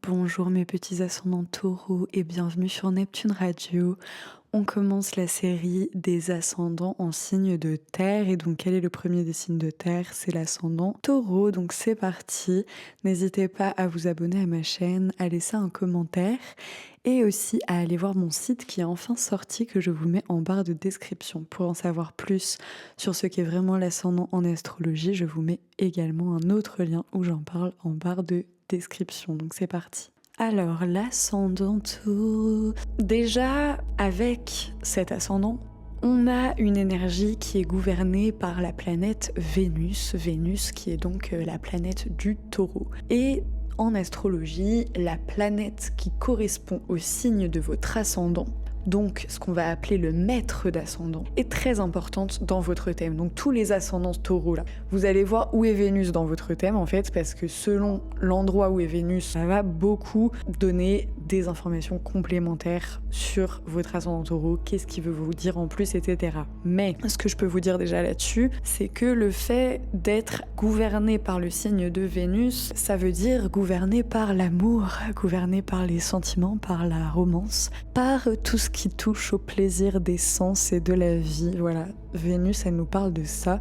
Bonjour mes petits ascendants taureaux et bienvenue sur Neptune Radio. On commence la série des ascendants en signe de terre et donc quel est le premier des signes de terre? C'est l'ascendant taureau, donc c'est parti. N'hésitez pas à vous abonner à ma chaîne, à laisser un commentaire et aussi à aller voir mon site qui est enfin sorti que je vous mets en barre de description. Pour en savoir plus sur ce qu'est vraiment l'ascendant en astrologie, je vous mets également un autre lien où j'en parle en barre de description. Donc c'est parti. Alors, l'ascendant taureau. Déjà, avec cet ascendant, on a une énergie qui est gouvernée par la planète Vénus. Vénus qui est donc la planète du taureau. Et en astrologie, la planète qui correspond au signe de votre ascendant, donc ce qu'on va appeler le maître d'ascendant, est très importante dans votre thème. Donc tous les ascendants taureaux là, vous allez voir où est Vénus dans votre thème en fait, parce que selon l'endroit où est Vénus, ça va beaucoup donner des informations complémentaires sur votre ascendant taureau, qu'est-ce qu'il veut vous dire en plus, etc. Mais ce que je peux vous dire déjà là-dessus, c'est que le fait d'être gouverné par le signe de Vénus, ça veut dire gouverné par l'amour, gouverné par les sentiments, par la romance, par tout ce qui touche au plaisir des sens et de la vie. Voilà, Vénus, elle nous parle de ça.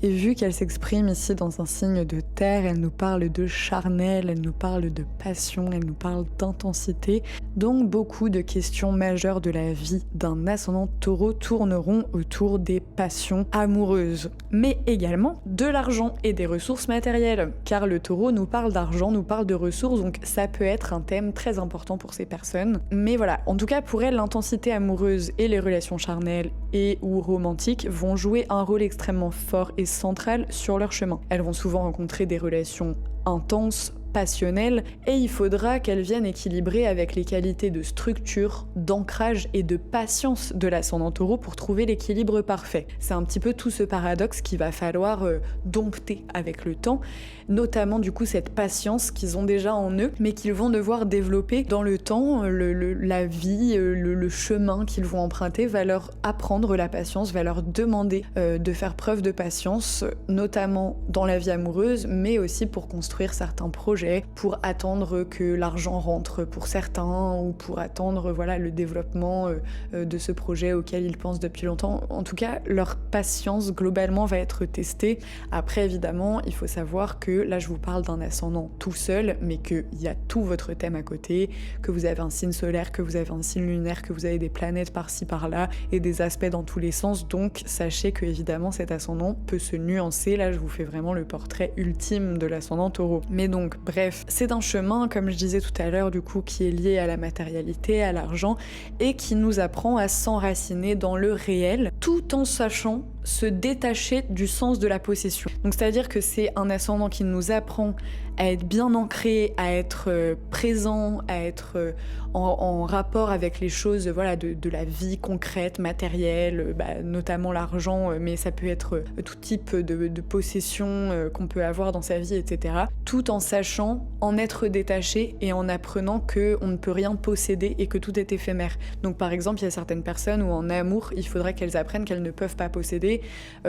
Et vu qu'elle s'exprime ici dans un signe de terre, elle nous parle de charnel, elle nous parle de passion, elle nous parle d'intensité. Donc beaucoup de questions majeures de la vie d'un ascendant taureau tourneront autour des passions amoureuses, mais également de l'argent et des ressources matérielles, car le taureau nous parle d'argent, nous parle de ressources, donc ça peut être un thème très important pour ces personnes. Mais voilà, en tout cas pour elles, l'intensité amoureuse et les relations charnelles et ou romantiques vont jouer un rôle extrêmement fort et central sur leur chemin. Elles vont souvent rencontrer des relations intenses, passionnelles, et il faudra qu'elles viennent équilibrer avec les qualités de structure, d'ancrage et de patience de l'ascendant taureau pour trouver l'équilibre parfait. C'est un petit peu tout ce paradoxe qu'il va falloir dompter avec le temps, notamment du coup cette patience qu'ils ont déjà en eux, mais qu'ils vont devoir développer dans le temps. La vie, le chemin qu'ils vont emprunter va leur apprendre la patience, va leur demander de faire preuve de patience, notamment dans la vie amoureuse, mais aussi pour construire certains projets, pour attendre que l'argent rentre pour certains, ou pour attendre le développement de ce projet auquel ils pensent depuis longtemps. En tout cas, leur patience globalement va être testée. Après, évidemment, il faut savoir que là, je vous parle d'un ascendant tout seul, mais qu'il y a tout votre thème à côté, que vous avez un signe solaire, que vous avez un signe lunaire, que vous avez des planètes par-ci par-là et des aspects dans tous les sens. Donc, sachez que évidemment, cet ascendant peut se nuancer. Là, je vous fais vraiment le portrait ultime de l'ascendant taureau. Mais donc, bref, c'est un chemin, comme je disais tout à l'heure, du coup, qui est lié à la matérialité, à l'argent, et qui nous apprend à s'enraciner dans le réel, tout en sachant se détacher du sens de la possession. Donc c'est-à-dire que c'est un ascendant qui nous apprend à être bien ancré, à être présent, à être en rapport avec les choses de la vie concrète, matérielle, notamment l'argent, mais ça peut être tout type de possession qu'on peut avoir dans sa vie, etc. Tout en sachant en être détaché et en apprenant qu'on ne peut rien posséder et que tout est éphémère. Donc par exemple, il y a certaines personnes où en amour, il faudrait qu'elles apprennent qu'elles ne peuvent pas posséder.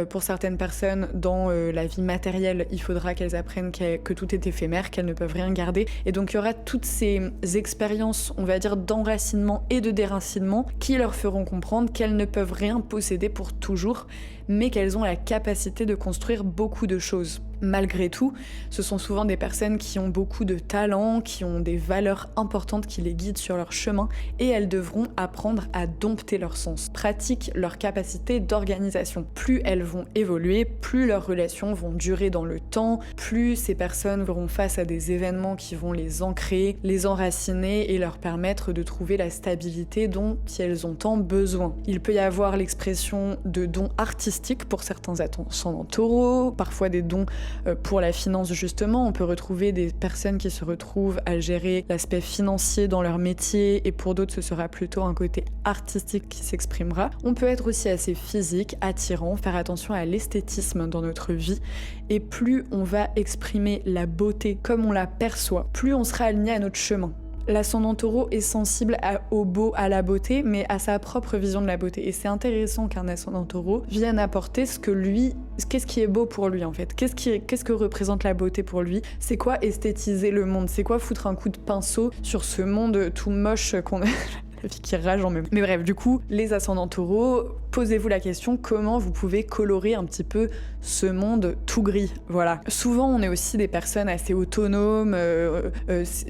Pour certaines personnes, dans la vie matérielle, il faudra qu'elles apprennent que tout est éphémère, qu'elles ne peuvent rien garder. Et donc il y aura toutes ces expériences, on va dire, d'enracinement et de déracinement qui leur feront comprendre qu'elles ne peuvent rien posséder pour toujours, mais qu'elles ont la capacité de construire beaucoup de choses. Malgré tout, ce sont souvent des personnes qui ont beaucoup de talent, qui ont des valeurs importantes qui les guident sur leur chemin, et elles devront apprendre à dompter leur sens, pratiquer leur capacité d'organisation. Plus elles vont évoluer, plus leurs relations vont durer dans le temps, plus ces personnes verront face à des événements qui vont les ancrer, les enraciner et leur permettre de trouver la stabilité dont elles ont tant besoin. Il peut y avoir l'expression de dons artistiques pour certains ascendants taureaux, parfois des dons pour la finance justement. On peut retrouver des personnes qui se retrouvent à gérer l'aspect financier dans leur métier, et pour d'autres ce sera plutôt un côté artistique qui s'exprimera. On peut être aussi assez physique, attirant, faire attention à l'esthétisme dans notre vie, et plus on va exprimer la beauté comme on la perçoit, plus on sera aligné à notre chemin. L'ascendant taureau est sensible au beau, à la beauté, mais à sa propre vision de la beauté. Et c'est intéressant qu'un ascendant taureau vienne apporter qu'est-ce qui est beau pour lui en fait. Qu'est-ce que représente la beauté pour lui. C'est quoi esthétiser le monde. C'est quoi foutre un coup de pinceau sur ce monde tout moche qu'on a. La fille qui rage en même. Mais bref, du coup, les ascendants taureaux, posez-vous la question comment vous pouvez colorer un petit peu ce monde tout gris. Voilà. Souvent, on est aussi des personnes assez autonomes.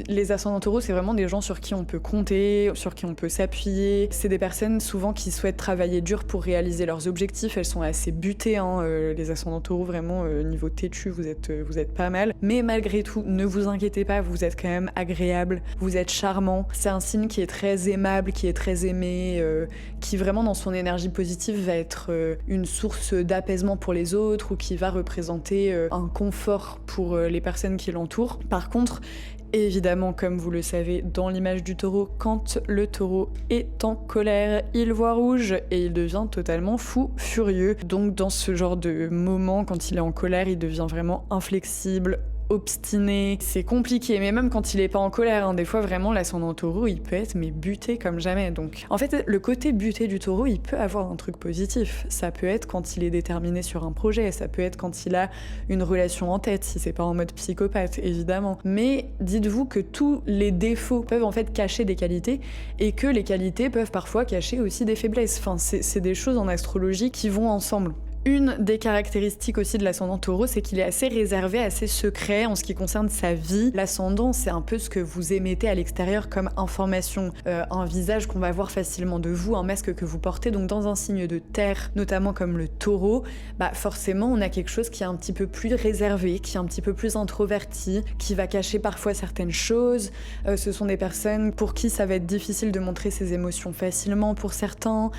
Les ascendants taureaux, c'est vraiment des gens sur qui on peut compter, sur qui on peut s'appuyer. C'est des personnes souvent qui souhaitent travailler dur pour réaliser leurs objectifs. Elles sont assez butées, les ascendants taureaux, vraiment, niveau têtu, vous êtes pas mal. Mais malgré tout, ne vous inquiétez pas, vous êtes quand même agréable, vous êtes charmant. C'est un signe qui est très aimable, qui est très aimé, qui vraiment dans son énergie positive va être une source d'apaisement pour les autres ou qui va représenter un confort pour les personnes qui l'entourent. Par contre, évidemment, comme vous le savez, dans l'image du taureau, quand le taureau est en colère, il voit rouge et il devient totalement fou, furieux. Donc dans ce genre de moment, quand il est en colère, il devient vraiment inflexible, obstiné, c'est compliqué, mais même quand il est pas en colère, des fois vraiment l'ascendant taureau il peut être buté comme jamais. Donc en fait le côté buté du taureau il peut avoir un truc positif, ça peut être quand il est déterminé sur un projet, ça peut être quand il a une relation en tête, si c'est pas en mode psychopathe évidemment, mais dites-vous que tous les défauts peuvent en fait cacher des qualités et que les qualités peuvent parfois cacher aussi des faiblesses, enfin c'est des choses en astrologie qui vont ensemble. Une des caractéristiques aussi de l'ascendant taureau, c'est qu'il est assez réservé, assez secret en ce qui concerne sa vie. L'ascendant, c'est un peu ce que vous émettez à l'extérieur comme information, un visage qu'on va voir facilement de vous, un masque que vous portez. Donc dans un signe de terre, notamment comme le taureau, forcément on a quelque chose qui est un petit peu plus réservé, qui est un petit peu plus introverti, qui va cacher parfois certaines choses. Ce sont des personnes pour qui ça va être difficile de montrer ses émotions facilement pour certains.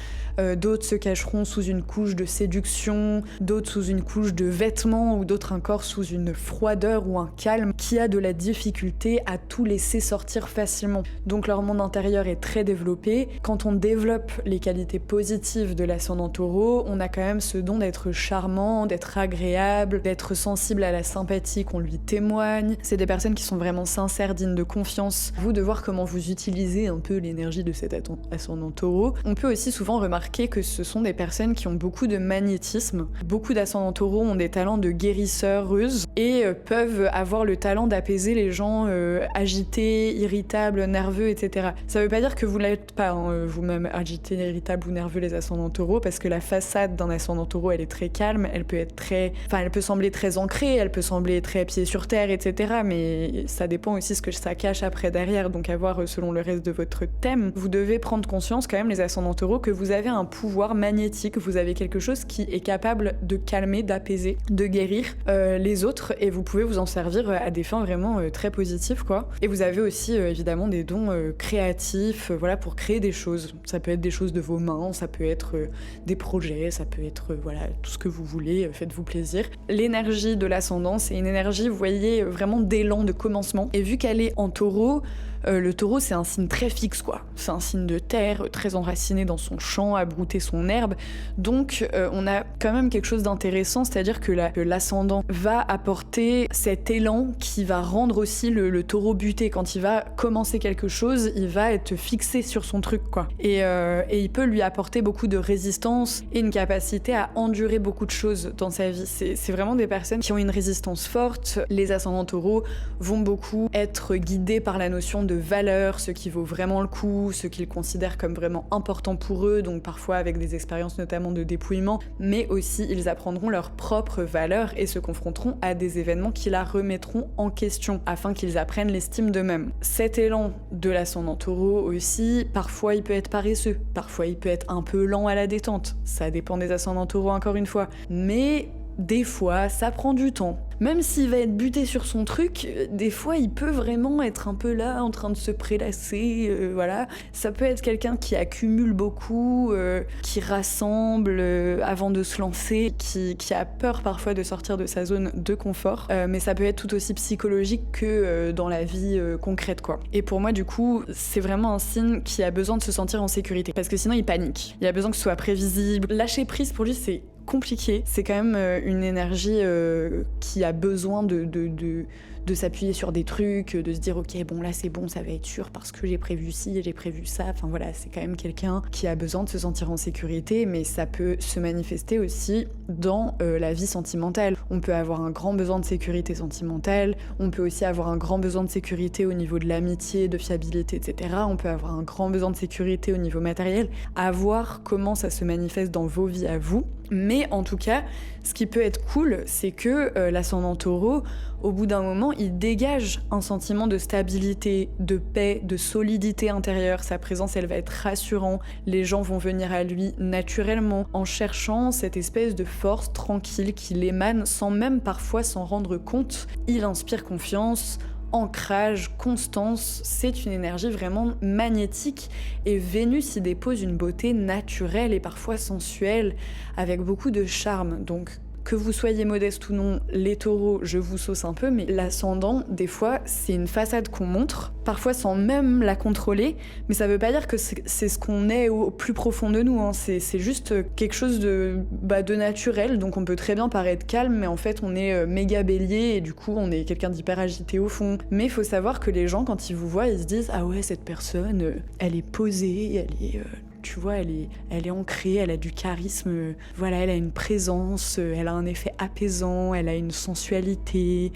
D'autres se cacheront sous une couche de séduction, d'autres sous une couche de vêtements ou d'autres encore sous une froideur ou un calme qui a de la difficulté à tout laisser sortir facilement. Donc leur monde intérieur est très développé. Quand on développe les qualités positives de l'ascendant taureau, on a quand même ce don d'être charmant, d'être agréable, d'être sensible à la sympathie qu'on lui témoigne. C'est des personnes qui sont vraiment sincères, dignes de confiance. Vous de voir comment vous utilisez un peu l'énergie de cet ascendant taureau. On peut aussi souvent remarquer que ce sont des personnes qui ont beaucoup de magnétisme. Beaucoup d'ascendants taureaux ont des talents de guérisseuses et peuvent avoir le talent d'apaiser les gens agités, irritables, nerveux, etc. Ça veut pas dire que vous l'êtes pas, vous-même agité, irritable ou nerveux les ascendants taureaux, parce que la façade d'un ascendant taureau, elle est très calme, elle peut sembler très ancrée, elle peut sembler très pied sur terre, etc. Mais ça dépend aussi ce que ça cache après derrière, donc à voir selon le reste de votre thème. Vous devez prendre conscience quand même, les ascendants taureaux, que vous avez un pouvoir magnétique, vous avez quelque chose qui est capable de calmer, d'apaiser, de guérir les autres, et vous pouvez vous en servir à des fins vraiment très positives, quoi. Et vous avez aussi évidemment des dons créatifs, pour créer des choses. Ça peut être des choses de vos mains, ça peut être des projets, ça peut être tout ce que vous voulez, faites-vous plaisir. L'énergie de l'ascendant, c'est une énergie, vous voyez, vraiment d'élan, de commencement. Et vu qu'elle est en taureau, le taureau, c'est un signe très fixe, quoi. C'est un signe de terre, très enraciné dans son champ, à brouter son herbe. Donc, on a quand même quelque chose d'intéressant, c'est-à-dire que l'ascendant va apporter cet élan qui va rendre aussi le taureau buté. Quand il va commencer quelque chose, il va être fixé sur son truc, quoi. Et il peut lui apporter beaucoup de résistance et une capacité à endurer beaucoup de choses dans sa vie. C'est vraiment des personnes qui ont une résistance forte. Les ascendants taureaux vont beaucoup être guidés par la notion de valeur, ce qui vaut vraiment le coup, ce qu'ils considèrent comme vraiment important pour eux, donc parfois avec des expériences notamment de dépouillement, mais aussi ils apprendront leurs propres valeurs et se confronteront à des événements qui la remettront en question, afin qu'ils apprennent l'estime d'eux-mêmes. Cet élan de l'ascendant taureau aussi, parfois il peut être paresseux, parfois il peut être un peu lent à la détente, ça dépend des ascendants taureaux encore une fois, mais des fois, ça prend du temps. Même s'il va être buté sur son truc, des fois, il peut vraiment être un peu là, en train de se prélasser, Ça peut être quelqu'un qui accumule beaucoup, qui rassemble avant de se lancer, qui a peur parfois de sortir de sa zone de confort. Mais ça peut être tout aussi psychologique que dans la vie concrète, quoi. Et pour moi, du coup, c'est vraiment un signe qui a besoin de se sentir en sécurité. Parce que sinon, il panique. Il a besoin que ce soit prévisible. Lâcher prise, pour lui, c'est compliqué. C'est quand même une énergie qui a besoin de de s'appuyer sur des trucs, de se dire ok bon là c'est bon, ça va être sûr parce que j'ai prévu ci, j'ai prévu ça, enfin voilà, c'est quand même quelqu'un qui a besoin de se sentir en sécurité, mais ça peut se manifester aussi dans la vie sentimentale. On peut avoir un grand besoin de sécurité sentimentale, on peut aussi avoir un grand besoin de sécurité au niveau de l'amitié, de fiabilité, etc. On peut avoir un grand besoin de sécurité au niveau matériel, à voir comment ça se manifeste dans vos vies à vous. Mais en tout cas, ce qui peut être cool, c'est que l'ascendant taureau, au bout d'un moment, il dégage un sentiment de stabilité, de paix, de solidité intérieure. Sa présence, elle va être rassurante. Les gens vont venir à lui naturellement, en cherchant cette espèce de force tranquille qui l'émane sans même parfois s'en rendre compte. Il inspire confiance, ancrage, constance, c'est une énergie vraiment magnétique et Vénus y dépose une beauté naturelle et parfois sensuelle avec beaucoup de charme. Donc que vous soyez modeste ou non, les taureaux, je vous sauce un peu, mais l'ascendant, des fois, c'est une façade qu'on montre, parfois sans même la contrôler, mais ça veut pas dire que c'est ce qu'on est au plus profond de nous, hein. C'est juste quelque chose de naturel, donc on peut très bien paraître calme, mais en fait on est méga bélier, et du coup on est quelqu'un d'hyper agité au fond. Mais il faut savoir que les gens, quand ils vous voient, ils se disent « Ah ouais, cette personne, elle est posée, elle est... tu vois, elle est ancrée, elle a du charisme, voilà, elle a une présence, elle a un effet apaisant, elle a une sensualité,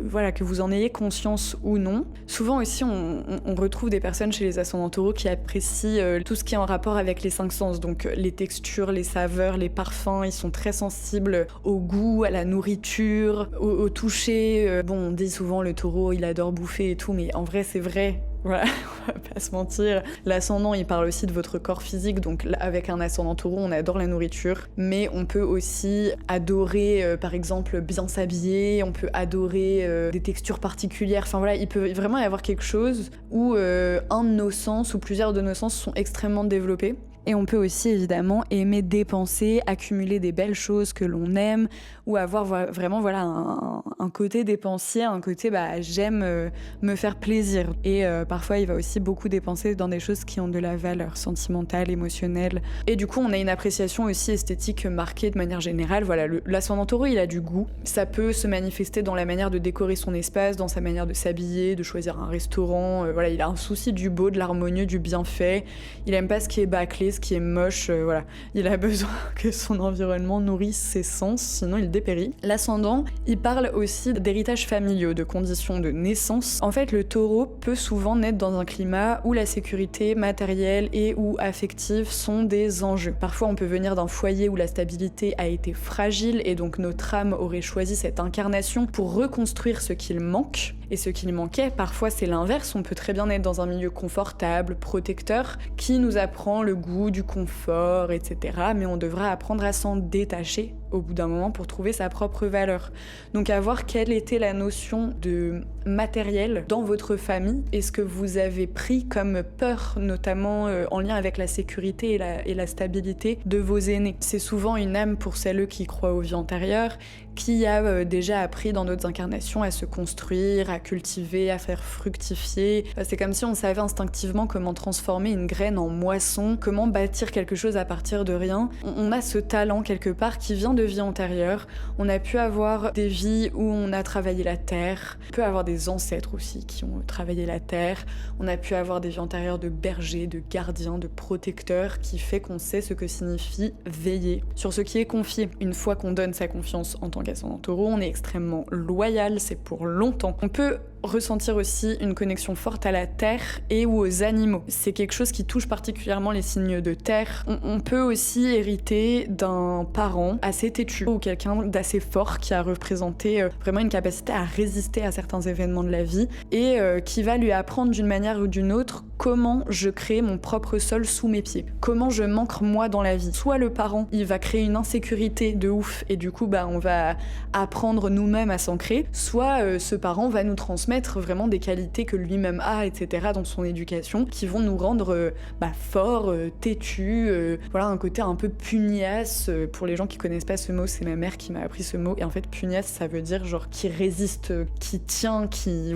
voilà, que vous en ayez conscience ou non. Souvent aussi, on retrouve des personnes chez les ascendants taureaux qui apprécient tout ce qui est en rapport avec les cinq sens, donc les textures, les saveurs, les parfums, ils sont très sensibles au goût, à la nourriture, au toucher. Bon, on dit souvent le taureau, il adore bouffer et tout, mais en vrai, c'est vrai. Voilà, on va pas se mentir. L'ascendant, il parle aussi de votre corps physique, donc avec un ascendant taureau, on adore la nourriture, mais on peut aussi adorer, par exemple, bien s'habiller, on peut adorer des textures particulières, enfin voilà, il peut vraiment y avoir quelque chose où un de nos sens ou plusieurs de nos sens sont extrêmement développés. Et on peut aussi évidemment aimer dépenser, accumuler des belles choses que l'on aime, ou avoir vraiment voilà, un côté dépensier, un côté j'aime me faire plaisir. Et parfois il va aussi beaucoup dépenser dans des choses qui ont de la valeur sentimentale, émotionnelle. Et du coup on a une appréciation aussi esthétique marquée de manière générale. Voilà, l'ascendant taureau il a du goût. Ça peut se manifester dans la manière de décorer son espace, dans sa manière de s'habiller, de choisir un restaurant. Voilà, il a un souci du beau, de l'harmonieux, du bienfait. Il aime pas ce qui est bâclé, ce qui est moche, voilà. Il a besoin que son environnement nourrisse ses sens, sinon il dépérit. L'ascendant, il parle aussi d'héritages familiaux, de conditions de naissance. En fait, le taureau peut souvent naître dans un climat où la sécurité matérielle et ou affective sont des enjeux. Parfois, on peut venir d'un foyer où la stabilité a été fragile et donc notre âme aurait choisi cette incarnation pour reconstruire ce qu'il manque. Et ce qu'il manquait, parfois c'est l'inverse, on peut très bien être dans un milieu confortable, protecteur, qui nous apprend le goût du confort, etc. Mais on devra apprendre à s'en détacher au bout d'un moment pour trouver sa propre valeur. Donc à voir quelle était la notion de matériel dans votre famille et ce que vous avez pris comme peur, notamment en lien avec la sécurité et la stabilité de vos aînés. C'est souvent une âme pour celles qui croient aux vies antérieures, qui a déjà appris dans d'autres incarnations à se construire, à cultiver, à faire fructifier. C'est comme si on savait instinctivement comment transformer une graine en moisson, comment bâtir quelque chose à partir de rien. On a ce talent quelque part qui vient de vies antérieures. On a pu avoir des vies où on a travaillé la terre. On peut avoir des ancêtres aussi qui ont travaillé la terre. On a pu avoir des vies antérieures de bergers, de gardiens, de protecteurs, qui fait qu'on sait ce que signifie veiller sur ce qui est confié. Une fois qu'on donne sa confiance en tant qu'ascendant taureau, on est extrêmement loyal, c'est pour longtemps. On peut ressentir aussi une connexion forte à la terre et ou aux animaux. C'est quelque chose qui touche particulièrement les signes de terre. On peut aussi hériter d'un parent assez têtu ou quelqu'un d'assez fort qui a représenté vraiment une capacité à résister à certains événements de la vie et qui va lui apprendre d'une manière ou d'une autre comment je crée mon propre sol sous mes pieds, comment je m'ancre moi dans la vie. Soit le parent, il va créer une insécurité de ouf et du coup on va apprendre nous-mêmes à s'ancrer, soit ce parent va nous transmettre vraiment des qualités que lui-même a, etc. dans son éducation, qui vont nous rendre forts, têtus, voilà, un côté un peu pugnace. Pour les gens qui connaissent pas ce mot, c'est ma mère qui m'a appris ce mot, et en fait pugnace ça veut dire genre qui résiste, qui tient, qui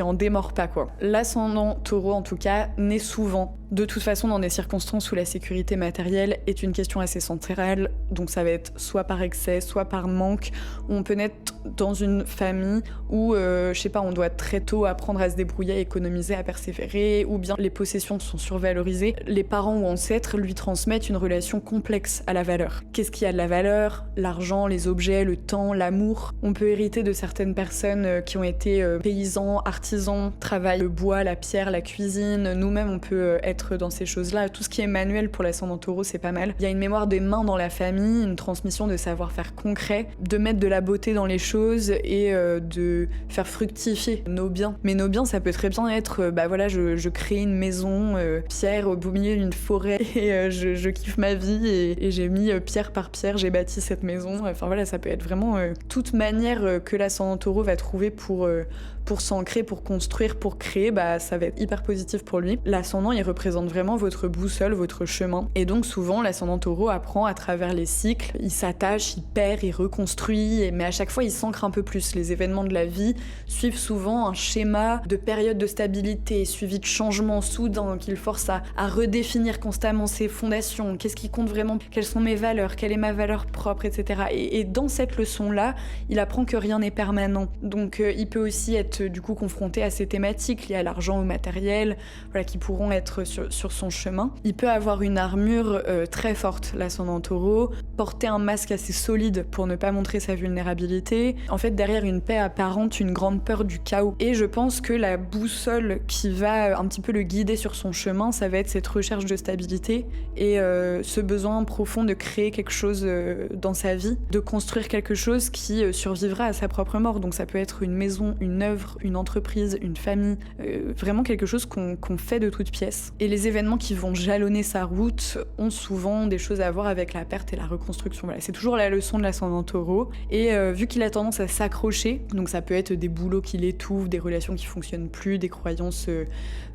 en démord pas quoi. L'ascendant taureau en tout cas cas, naît souvent. De toute façon, dans des circonstances où la sécurité matérielle est une question assez centrale, donc ça va être soit par excès, soit par manque. On peut naître dans une famille où, je sais pas, on doit très tôt apprendre à se débrouiller, à économiser, à persévérer, ou bien les possessions sont survalorisées. Les parents ou ancêtres lui transmettent une relation complexe à la valeur. Qu'est-ce qui a de la valeur ? L'argent, les objets, le temps, l'amour. On peut hériter de certaines personnes qui ont été paysans, artisans, travaillent le bois, la pierre, la cuisine. Nous-mêmes, on peut être dans ces choses-là. Tout ce qui est manuel pour l'ascendant taureau, c'est pas mal. Il y a une mémoire des mains dans la famille, une transmission de savoir-faire concret, de mettre de la beauté dans les choses et de faire fructifier nos biens. Mais nos biens, ça peut très bien être, je crée une maison, pierre au beau milieu d'une forêt et je kiffe ma vie et j'ai mis pierre par pierre, j'ai bâti cette maison. Enfin voilà, ça peut être vraiment toute manière que l'ascendant taureau va trouver pour s'ancrer, pour construire, pour créer, ça va être hyper positif pour lui. L'ascendant, il représente vraiment votre boussole, votre chemin. Et donc souvent, l'ascendant taureau apprend à travers les cycles, il s'attache, il perd, il reconstruit, mais à chaque fois, il s'ancre un peu plus. Les événements de la vie suivent souvent un schéma de période de stabilité, suivi de changements soudains qui le forcent à redéfinir constamment ses fondations. Qu'est-ce qui compte vraiment ? Quelles sont mes valeurs ? Quelle est ma valeur propre, etc. Et dans cette leçon-là, il apprend que rien n'est permanent. Donc il peut aussi être du coup confronté à ces thématiques liées à l'argent, au matériel, qui pourront être sur son chemin. Il peut avoir une armure très forte, l'ascendant taureau, porter un masque assez solide pour ne pas montrer sa vulnérabilité. En fait, derrière une paix apparente, une grande peur du chaos. Et je pense que la boussole qui va un petit peu le guider sur son chemin, ça va être cette recherche de stabilité et ce besoin profond de créer quelque chose dans sa vie, de construire quelque chose qui survivra à sa propre mort. Donc ça peut être une maison, une œuvre, une entreprise, une famille, vraiment quelque chose qu'on fait de toutes pièces. Et les événements qui vont jalonner sa route ont souvent des choses à voir avec la perte et la reconstruction. Voilà, c'est toujours la leçon de l'ascendant taureau. Et vu qu'il a tendance à s'accrocher, donc ça peut être des boulots qui l'étouffent, des relations qui fonctionnent plus, des croyances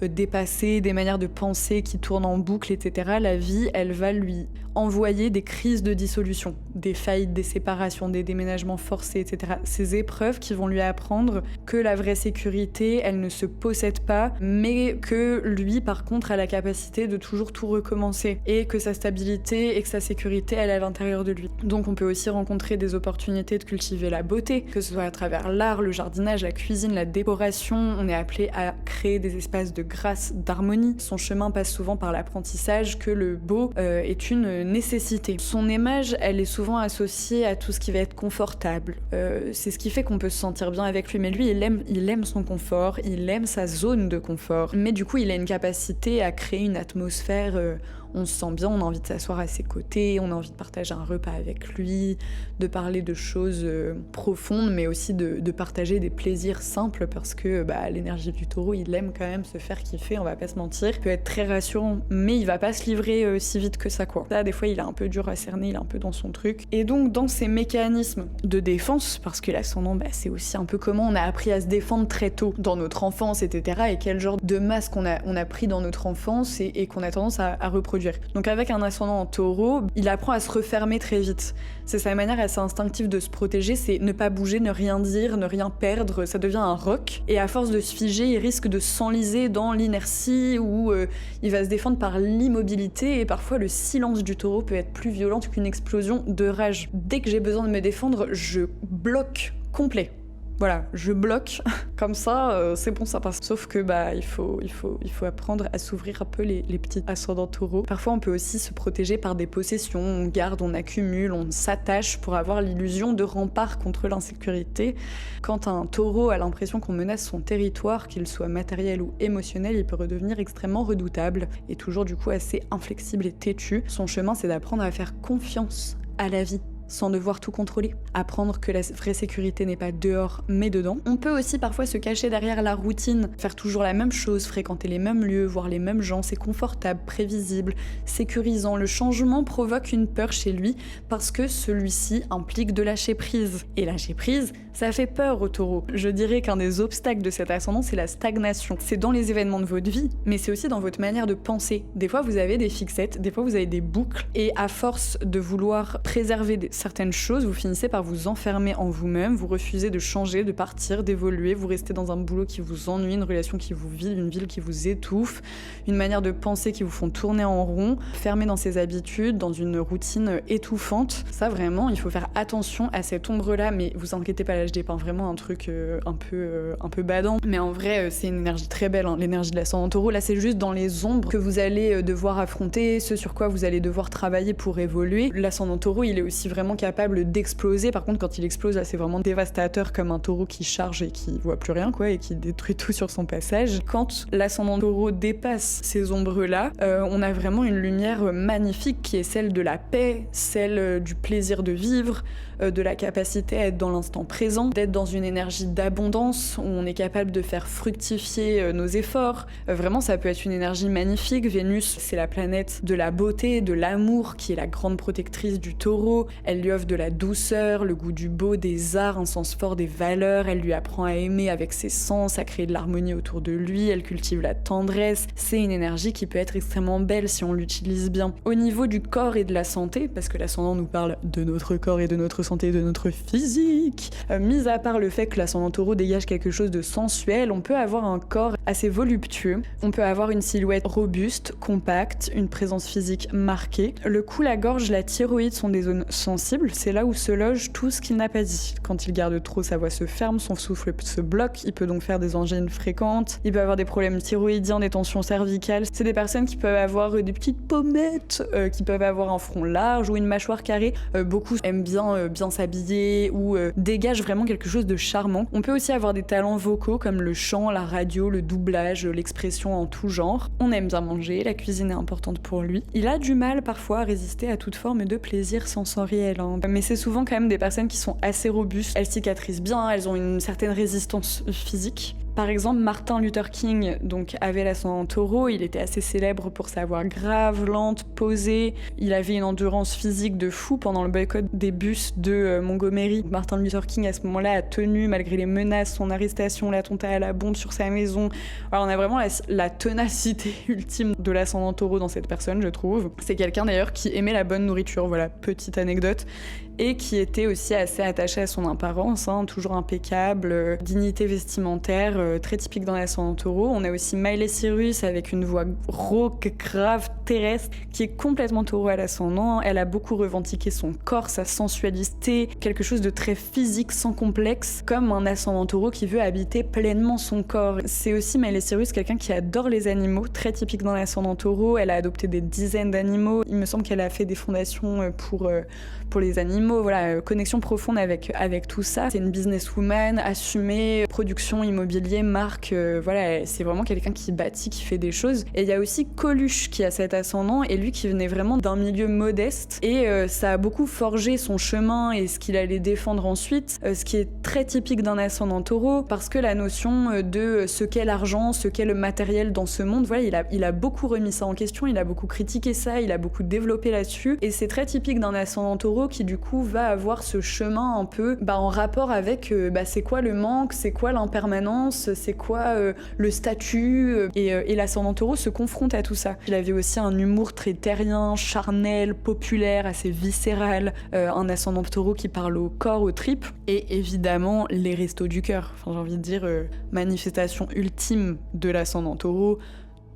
dépassées, des manières de penser qui tournent en boucle, etc. La vie, elle va lui envoyer des crises de dissolution, des faillites, des séparations, des déménagements forcés, etc. Ces épreuves qui vont lui apprendre que la vraie sécurité, elle ne se possède pas, mais que lui, par contre, a la capacité de toujours tout recommencer et que sa stabilité et que sa sécurité, elle est à l'intérieur de lui. Donc on peut aussi rencontrer des opportunités de cultiver la beauté, que ce soit à travers l'art, le jardinage, la cuisine, la décoration. On est appelé à créer des espaces de grâce, d'harmonie. Son chemin passe souvent par l'apprentissage que le beau est une nécessité. Son image, elle est souvent associée à tout ce qui va être confortable. C'est ce qui fait qu'on peut se sentir bien avec lui, mais lui, il aime son confort, il aime sa zone de confort. Mais du coup, il a une capacité à créer une atmosphère, on se sent bien, on a envie de s'asseoir à ses côtés, on a envie de partager un repas avec lui, de parler de choses profondes, mais aussi de partager des plaisirs simples parce que l'énergie du taureau, il aime quand même se faire kiffer, on va pas se mentir. Il peut être très rassurant, mais il va pas se livrer si vite que ça, quoi. Ça, des fois, il est un peu dur à cerner, il est un peu dans son truc. Et donc, dans ces mécanismes de défense, parce que l'ascendant, c'est aussi un peu comment on a appris à se défendre très tôt dans notre enfance, etc. et quel genre de masque on a pris dans notre enfance et qu'on a tendance à reproduire. Donc avec un ascendant en taureau, il apprend à se refermer très vite. C'est sa manière assez instinctive de se protéger, c'est ne pas bouger, ne rien dire, ne rien perdre, ça devient un roc. Et à force de se figer, il risque de s'enliser dans l'inertie où il va se défendre par l'immobilité et parfois le silence du taureau peut être plus violent qu'une explosion de rage. Dès que j'ai besoin de me défendre, je bloque complet. Voilà, je bloque, comme ça, c'est bon, ça passe. Sauf que il faut apprendre à s'ouvrir un peu les petits ascendants taureaux. Parfois, on peut aussi se protéger par des possessions, on garde, on accumule, on s'attache pour avoir l'illusion de rempart contre l'insécurité. Quand un taureau a l'impression qu'on menace son territoire, qu'il soit matériel ou émotionnel, il peut redevenir extrêmement redoutable et toujours du coup assez inflexible et têtu. Son chemin, c'est d'apprendre à faire confiance à la vie, sans devoir tout contrôler. Apprendre que la vraie sécurité n'est pas dehors, mais dedans. On peut aussi parfois se cacher derrière la routine, faire toujours la même chose, fréquenter les mêmes lieux, voir les mêmes gens, c'est confortable, prévisible, sécurisant. Le changement provoque une peur chez lui parce que celui-ci implique de lâcher prise. Et lâcher prise, ça fait peur au taureau. Je dirais qu'un des obstacles de cet ascendant, c'est la stagnation. C'est dans les événements de votre vie, mais c'est aussi dans votre manière de penser. Des fois, vous avez des fixettes, des fois, vous avez des boucles, et à force de vouloir préserver certaines choses, vous finissez par vous enfermer en vous-même, vous refusez de changer, de partir, d'évoluer, vous restez dans un boulot qui vous ennuie, une relation qui vous vide, une ville qui vous étouffe, une manière de penser qui vous font tourner en rond, fermé dans ses habitudes, dans une routine étouffante. Ça vraiment, il faut faire attention à cette ombre-là, mais vous inquiétez pas, là je dépeins vraiment un truc un peu badant, mais en vrai c'est une énergie très belle, hein, l'énergie de l'ascendant Taureau. Là c'est juste dans les ombres que vous allez devoir affronter, ce sur quoi vous allez devoir travailler pour évoluer. L'ascendant Taureau, il est aussi vraiment capable d'exploser. Par contre, quand il explose, là c'est vraiment dévastateur, comme un taureau qui charge et qui voit plus rien, quoi, et qui détruit tout sur son passage. Quand l'ascendant Taureau dépasse ces ombres-là, on a vraiment une lumière magnifique qui est celle de la paix, celle du plaisir de vivre, de la capacité à être dans l'instant présent, d'être dans une énergie d'abondance où on est capable de faire fructifier nos efforts. Vraiment, ça peut être une énergie magnifique. Vénus, c'est la planète de la beauté, de l'amour, qui est la grande protectrice du Taureau. Elle lui offre de la douceur, le goût du beau, des arts, un sens fort des valeurs. Elle lui apprend à aimer avec ses sens, à créer de l'harmonie autour de lui. Elle cultive la tendresse. C'est une énergie qui peut être extrêmement belle si on l'utilise bien. Au niveau du corps et de la santé, parce que l'ascendant nous parle de notre corps et de notre santé, de notre physique, mis à part le fait que l'ascendant Taureau dégage quelque chose de sensuel, on peut avoir un corps assez voluptueux, on peut avoir une silhouette robuste, compacte, une présence physique marquée. Le cou, la gorge, la thyroïde sont des zones sensibles, c'est là où se loge tout ce qu'il n'a pas dit. Quand il garde trop, sa voix se ferme, son souffle se bloque, il peut donc faire des angines fréquentes, il peut avoir des problèmes thyroïdiens, des tensions cervicales. C'est des personnes qui peuvent avoir des petites pommettes, qui peuvent avoir un front large ou une mâchoire carrée. Beaucoup aiment bien s'habiller ou dégagent vraiment quelque chose de charmant. On peut aussi avoir des talents vocaux comme le chant, la radio, le doublage, l'expression en tout genre. On aime bien manger, la cuisine est importante pour lui. Il a du mal parfois à résister à toute forme de plaisir sensoriel, hein. Mais c'est souvent quand même des personnes qui sont assez robustes. Elles cicatrisent bien, elles ont une certaine résistance physique. Par exemple, Martin Luther King donc, avait l'ascendant Taureau, il était assez célèbre pour sa voix grave, lente, posée. Il avait une endurance physique de fou pendant le boycott des bus de Montgomery. Martin Luther King, à ce moment-là, a tenu, malgré les menaces, son arrestation, l'attentat à la bombe sur sa maison. Alors, on a vraiment la ténacité ultime de l'ascendant Taureau dans cette personne, je trouve. C'est quelqu'un d'ailleurs qui aimait la bonne nourriture, voilà, petite anecdote. Et qui était aussi assez attaché à son apparence, hein, toujours impeccable, dignité vestimentaire, très typique dans l'ascendant Taureau. On a aussi Miley Cyrus avec une voix rauque, grave, terrestre, qui est complètement Taureau à l'ascendant. Elle a beaucoup revendiqué son corps, sa sensualité, quelque chose de très physique, sans complexe, comme un ascendant Taureau qui veut habiter pleinement son corps. C'est aussi Miley Cyrus, quelqu'un qui adore les animaux, très typique dans l'ascendant Taureau. Elle a adopté des dizaines d'animaux. Il me semble qu'elle a fait des fondations pour les animaux. Voilà, connexion profonde avec tout ça. C'est une businesswoman assumée, production, immobilier, marque, voilà, c'est vraiment quelqu'un qui bâtit, qui fait des choses. Et il y a aussi Coluche qui a cet ascendant, et lui qui venait vraiment d'un milieu modeste, et ça a beaucoup forgé son chemin et ce qu'il allait défendre ensuite, ce qui est très typique d'un ascendant Taureau, parce que la notion de ce qu'est l'argent, ce qu'est le matériel dans ce monde, voilà, il a beaucoup remis ça en question, il a beaucoup critiqué ça, il a beaucoup développé là-dessus, et c'est très typique d'un ascendant Taureau qui du coup va avoir ce chemin un peu en rapport avec c'est quoi le manque, c'est quoi l'impermanence, c'est quoi le statut, et l'ascendant Taureau se confronte à tout ça. Il avait aussi un humour très terrien, charnel, populaire, assez viscéral, un ascendant Taureau qui parle au corps, aux tripes, et évidemment les restos du cœur. Enfin, j'ai envie de dire manifestation ultime de l'ascendant Taureau,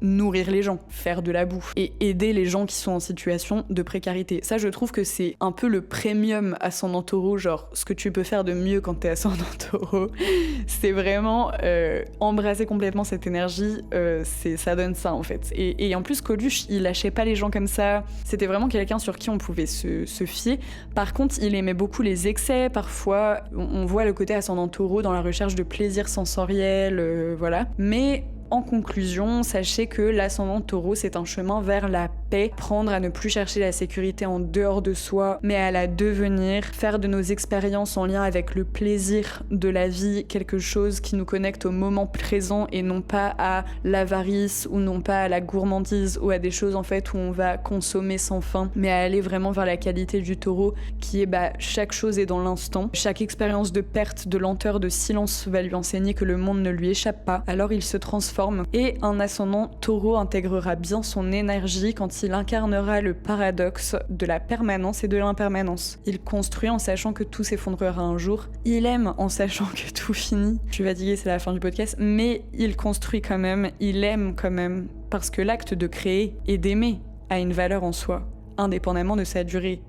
nourrir les gens, faire de la bouffe et aider les gens qui sont en situation de précarité. Ça, je trouve que c'est un peu le premium ascendant Taureau, genre ce que tu peux faire de mieux quand t'es ascendant Taureau. C'est vraiment embrasser complètement cette énergie, ça donne ça en fait. Et en plus, Coluche, il lâchait pas les gens comme ça. C'était vraiment quelqu'un sur qui on pouvait se fier. Par contre, il aimait beaucoup les excès. Parfois, on voit le côté ascendant Taureau dans la recherche de plaisir sensoriel, voilà. Mais en conclusion, sachez que l'ascendant Taureau, c'est un chemin vers la paix, apprendre à ne plus chercher la sécurité en dehors de soi, mais à la devenir, faire de nos expériences en lien avec le plaisir de la vie quelque chose qui nous connecte au moment présent et non pas à l'avarice ou non pas à la gourmandise ou à des choses en fait où on va consommer sans fin, mais à aller vraiment vers la qualité du Taureau qui est chaque chose est dans l'instant. Chaque expérience de perte, de lenteur, de silence va lui enseigner que le monde ne lui échappe pas, alors il se transforme. Et un ascendant Taureau intégrera bien son énergie quand il incarnera le paradoxe de la permanence et de l'impermanence. Il construit en sachant que tout s'effondrera un jour. Il aime en sachant que tout finit. Je suis fatiguée, c'est la fin du podcast, mais il construit quand même, il aime quand même, parce que l'acte de créer et d'aimer a une valeur en soi, indépendamment de sa durée.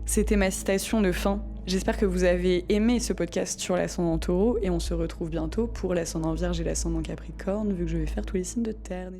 C'était ma citation de fin. J'espère que vous avez aimé ce podcast sur l'ascendant Taureau et on se retrouve bientôt pour l'ascendant Vierge et l'ascendant Capricorne, vu que je vais faire tous les signes de terre.